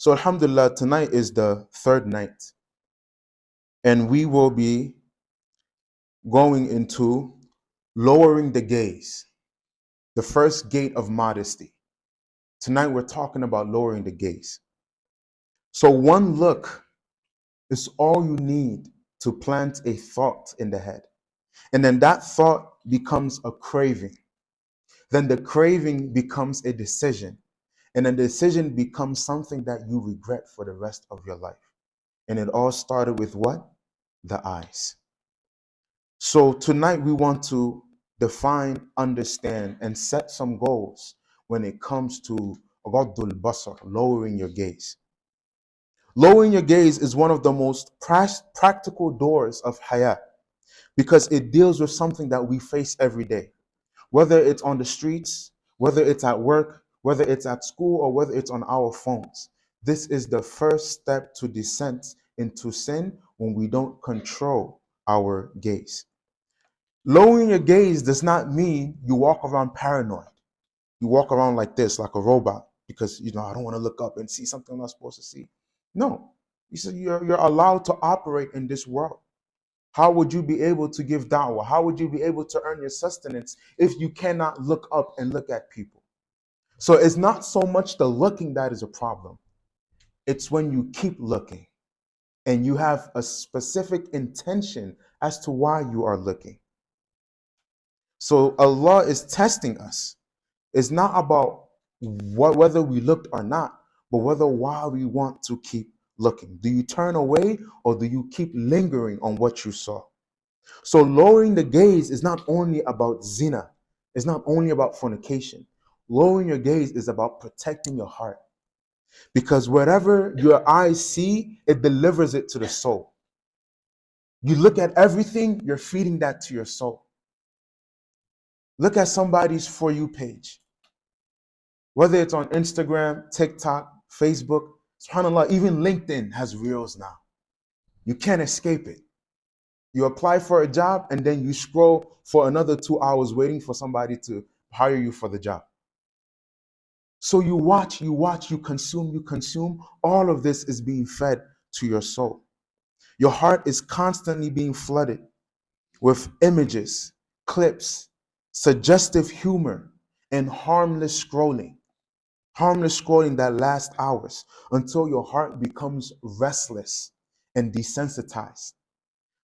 So alhamdulillah, tonight is the third night, and we will be going into lowering the gaze, the first gate of modesty. Tonight we're talking about lowering the gaze. So one look is all you need to plant a thought in the head. And then that thought becomes a craving. Then the craving becomes a decision. And then the decision becomes something that you regret for the rest of your life. And it all started with what? The eyes. So tonight we want to define, understand, and set some goals when it comes to Ghaddul Basar, lowering your gaze. Lowering your gaze is one of the most practical doors of haya because it deals with something that we face every day, whether it's on the streets, whether it's at work, whether it's at school, or whether it's on our phones. This is the first step to descent into sin when we don't control our gaze. Lowering your gaze does not mean you walk around paranoid. You walk around like this, like a robot, because I don't want to look up and see something I'm not supposed to see. No, you're allowed to operate in this world. How would you be able to give da'wah? How would you be able to earn your sustenance if you cannot look up and look at people? So it's not so much the looking that is a problem. It's when you keep looking and you have a specific intention as to why you are looking. So Allah is testing us. It's not about whether we looked or not, but whether why we want to keep looking. Do you turn away or do you keep lingering on what you saw? So lowering the gaze is not only about zina. It's not only about fornication. Lowering your gaze is about protecting your heart. Because whatever your eyes see, it delivers it to the soul. You look at everything, you're feeding that to your soul. Look at somebody's For You page. Whether it's on Instagram, TikTok, Facebook, subhanAllah, even LinkedIn has reels now. You can't escape it. You apply for a job and then you scroll for another 2 hours waiting for somebody to hire you for the job. So you watch, you consume. All of this is being fed to your soul. Your heart is constantly being flooded with images, clips, suggestive humor, and harmless scrolling. Harmless scrolling that lasts hours until your heart becomes restless and desensitized.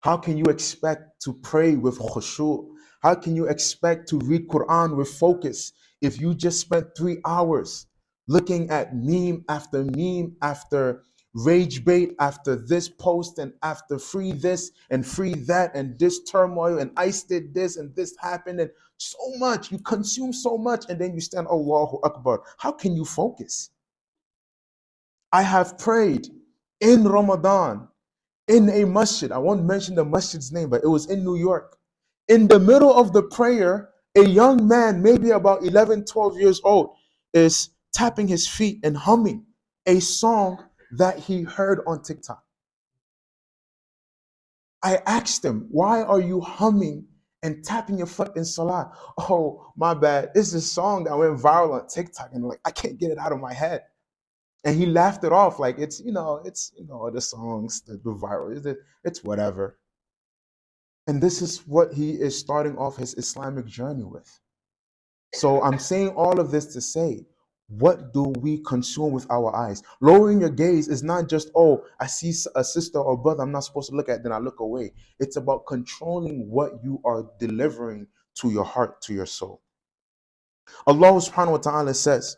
How can you expect to pray with khushu'? How can you expect to read Quran with focus if you just spent 3 hours looking at meme after rage bait, after this post and after free this and free that and this turmoil and ICE did this and this happened and so much. You consume so much and then you stand Allahu Akbar. How can you focus? I have prayed in Ramadan in a masjid. I won't mention the masjid's name, but it was in New York. In the middle of the prayer, a young man, maybe about 11, 12 years old, is tapping his feet and humming a song that he heard on TikTok. I asked him, why are you humming and tapping your foot in salah? Oh, my bad. This is a song that went viral on TikTok and I can't get it out of my head. And he laughed it off like it's the songs, the viral, it's whatever. And this is what he is starting off his Islamic journey with. So I'm saying all of this to say, what do we consume with our eyes? Lowering your gaze is not just, oh, I see a sister or brother I'm not supposed to look at, then I look away. It's about controlling what you are delivering to your heart, to your soul. Allah subhanahu wa ta'ala says,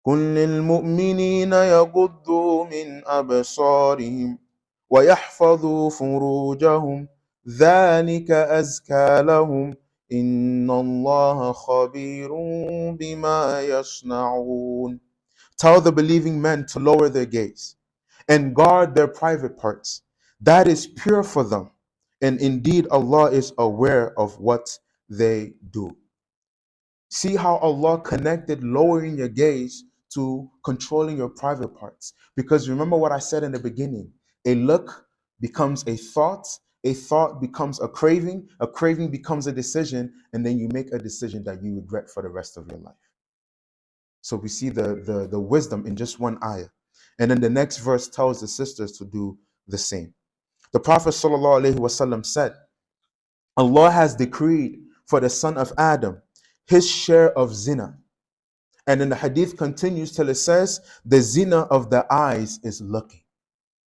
قل للمؤمنين يغضوا من أبصارهم ويحفظوا فروجهم ذلك أزكى لهم إن الله خبير بما يصنعون. Tell the believing men to lower their gaze and guard their private parts. That is pure for them. And indeed, Allah is aware of what they do. See how Allah connected lowering your gaze to controlling your private parts. Because remember what I said in the beginning, a look becomes a thought becomes a craving becomes a decision, and then you make a decision that you regret for the rest of your life. So we see the wisdom in just one ayah. And then the next verse tells the sisters to do the same. The Prophet ﷺ said, Allah has decreed for the son of Adam his share of zina. And then the hadith continues till it says, the zina of the eyes is looking.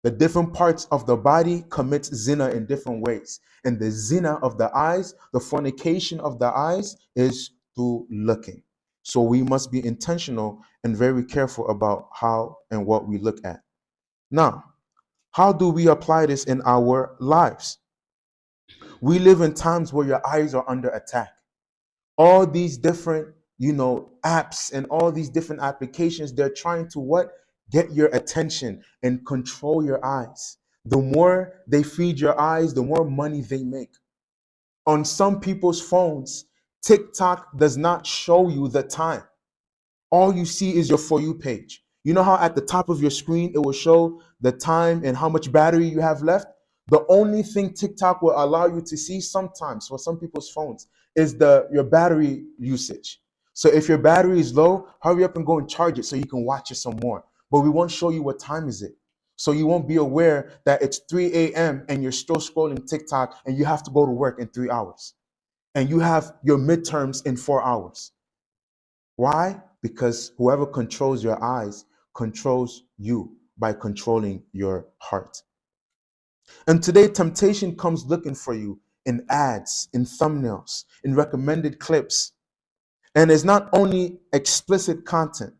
The different parts of the body commits zina in different ways. And the zina of the eyes, the fornication of the eyes, is through looking. So we must be intentional and very careful about how and what we look at. Now, how do we apply this in our lives? We live in times where your eyes are under attack. All these different, apps and all these different applications, they're trying to what? Get your attention and control your eyes. The more they feed your eyes, the more money they make. On some people's phones, TikTok does not show you the time. All you see is your For You page. You know how at the top of your screen it will show the time and how much battery you have left? The only thing TikTok will allow you to see sometimes for some people's phones is your battery usage. So if your battery is low, hurry up and go and charge it so you can watch it some more. But we won't show you what time is it. So you won't be aware that it's 3 a.m. and you're still scrolling TikTok and you have to go to work in 3 hours. And you have your midterms in 4 hours. Why? Because whoever controls your eyes controls you by controlling your heart. And today, temptation comes looking for you in ads, in thumbnails, in recommended clips. And it's not only explicit content,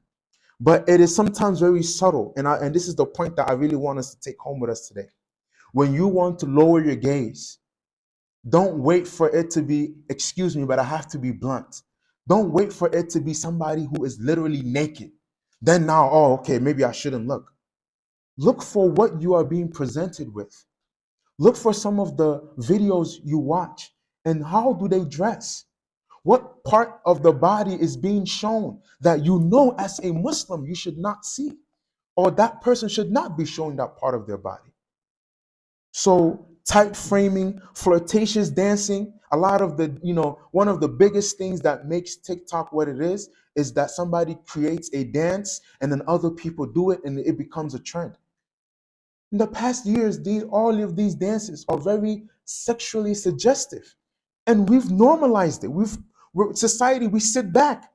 but it is sometimes very subtle. And this is the point that I really want us to take home with us today. When you want to lower your gaze, don't wait for it to be, excuse me, but I have to be blunt. Don't wait for it to be somebody who is literally naked. Then now, oh, okay, maybe I shouldn't look. Look for what you are being presented with. Look for some of the videos you watch and how do they dress? What part of the body is being shown that you know as a Muslim you should not see? Or that person should not be showing that part of their body. So tight framing, flirtatious dancing, a lot of one of the biggest things that makes TikTok what it is that somebody creates a dance and then other people do it and it becomes a trend. In the past years, all of these dances are very sexually suggestive. And we've normalized it. Society, we sit back.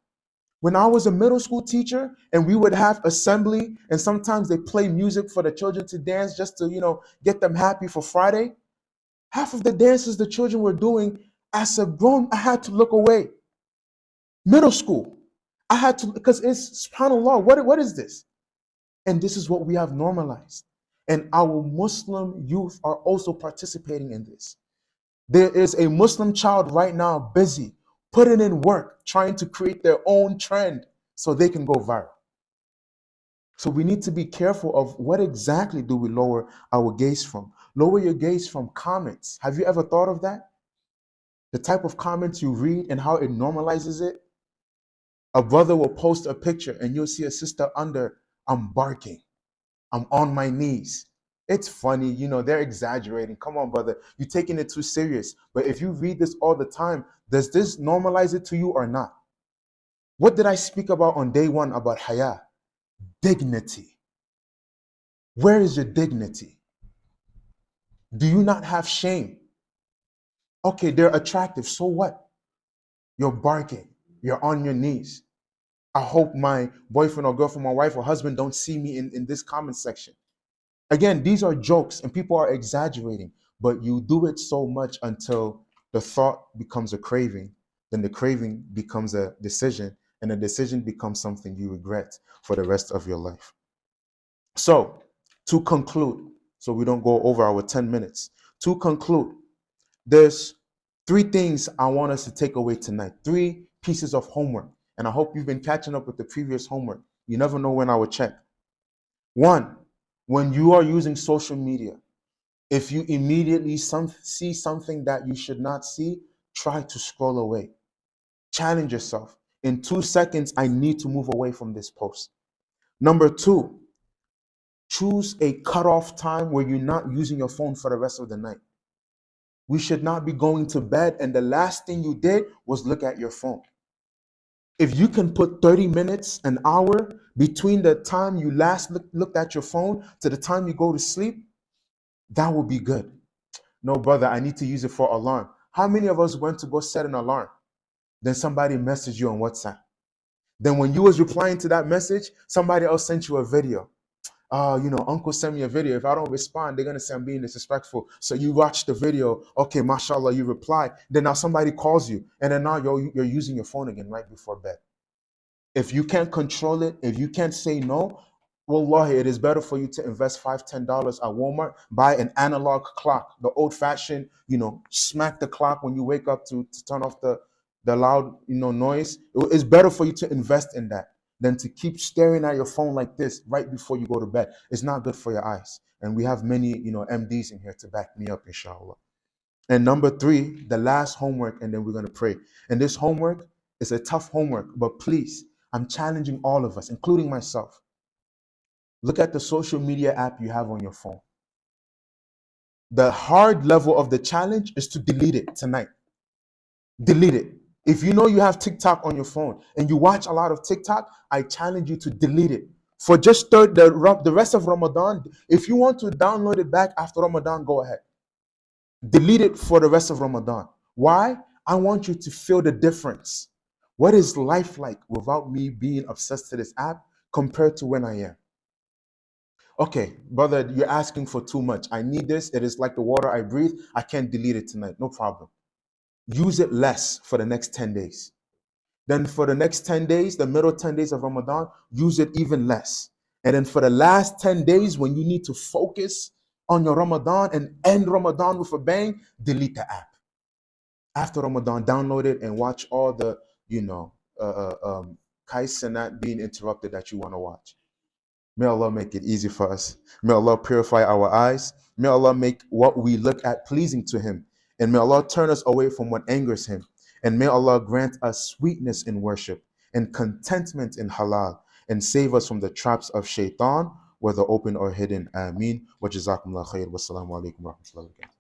When I was a middle school teacher and we would have assembly and sometimes they play music for the children to dance just to, get them happy for Friday. Half of the dances the children were doing, as a grown, I had to look away. Middle school, I had to, because it's subhanAllah, what is this? And this is what we have normalized. And our Muslim youth are also participating in this. There is a Muslim child right now busy putting in work, trying to create their own trend so they can go viral. So we need to be careful of what exactly do we lower our gaze from. Lower your gaze from comments. Have you ever thought of that? The type of comments you read and how it normalizes it. A brother will post a picture and you'll see a sister under, I'm barking. I'm on my knees. It's funny, they're exaggerating. Come on, brother. You're taking it too serious. But if you read this all the time, does this normalize it to you or not? What did I speak about on day one about haya? Dignity. Where is your dignity? Do you not have shame? Okay, they're attractive. So what? You're barking. You're on your knees. I hope my boyfriend or girlfriend, my wife or husband don't see me in this comment section. Again, these are jokes and people are exaggerating, but you do it so much until the thought becomes a craving, then the craving becomes a decision, and the decision becomes something you regret for the rest of your life. So, to conclude, so we don't go over our 10 minutes, to conclude, there's 3 things I want us to take away tonight, 3 pieces of homework, and I hope you've been catching up with the previous homework. You never know when I will check. 1, when you are using social media, if you immediately see something that you should not see, try to scroll away. Challenge yourself. In 2 seconds, I need to move away from this post. Number 2, choose a cutoff time where you're not using your phone for the rest of the night. We should not be going to bed and the last thing you did was look at your phone. If you can put 30 minutes, an hour between the time you last looked at your phone to the time you go to sleep, that would be good. No, brother, I need to use it for alarm. How many of us went to go set an alarm? Then somebody messaged you on WhatsApp. Then when you was replying to that message, somebody else sent you a video. Uncle sent me a video. If I don't respond, they're gonna say I'm being disrespectful. So you watch the video. Okay, mashallah, you reply. Then now somebody calls you, and then now you're using your phone again right before bed. If you can't control it, if you can't say no, wallahi, it is better for you to invest $5, $10 at Walmart, buy an analog clock, the old-fashioned, smack the clock when you wake up to turn off the loud, noise. It's better for you to invest in that than to keep staring at your phone like this right before you go to bed. It's not good for your eyes. And we have many, MDs in here to back me up, inshallah. And number three, the last homework, and then we're going to pray. And this homework is a tough homework, but please, I'm challenging all of us, including myself. Look at the social media app you have on your phone. The hard level of the challenge is to delete it tonight. Delete it. If you know you have TikTok on your phone and you watch a lot of TikTok, I challenge you to delete it. For just the rest of Ramadan, if you want to download it back after Ramadan, go ahead. Delete it for the rest of Ramadan. Why? I want you to feel the difference. What is life like without me being obsessed to this app compared to when I am? Okay, brother, you're asking for too much. I need this. It is like the water I breathe. I can't delete it tonight. No problem. Use it less for the next 10 days. Then for the next 10 days, the middle 10 days of Ramadan, use it even less. And then for the last 10 days, when you need to focus on your Ramadan and end Ramadan with a bang, delete the app. After Ramadan, download it and watch all the, kais and not being interrupted that you want to watch. May Allah make it easy for us. May Allah purify our eyes. May Allah make what we look at pleasing to Him. And may Allah turn us away from what angers Him. And may Allah grant us sweetness in worship and contentment in halal and save us from the traps of shaitan, whether open or hidden. Ameen. Wa jazakumullah khair. Wassalamu alaikum wa rahmatullahi wa barakatuh.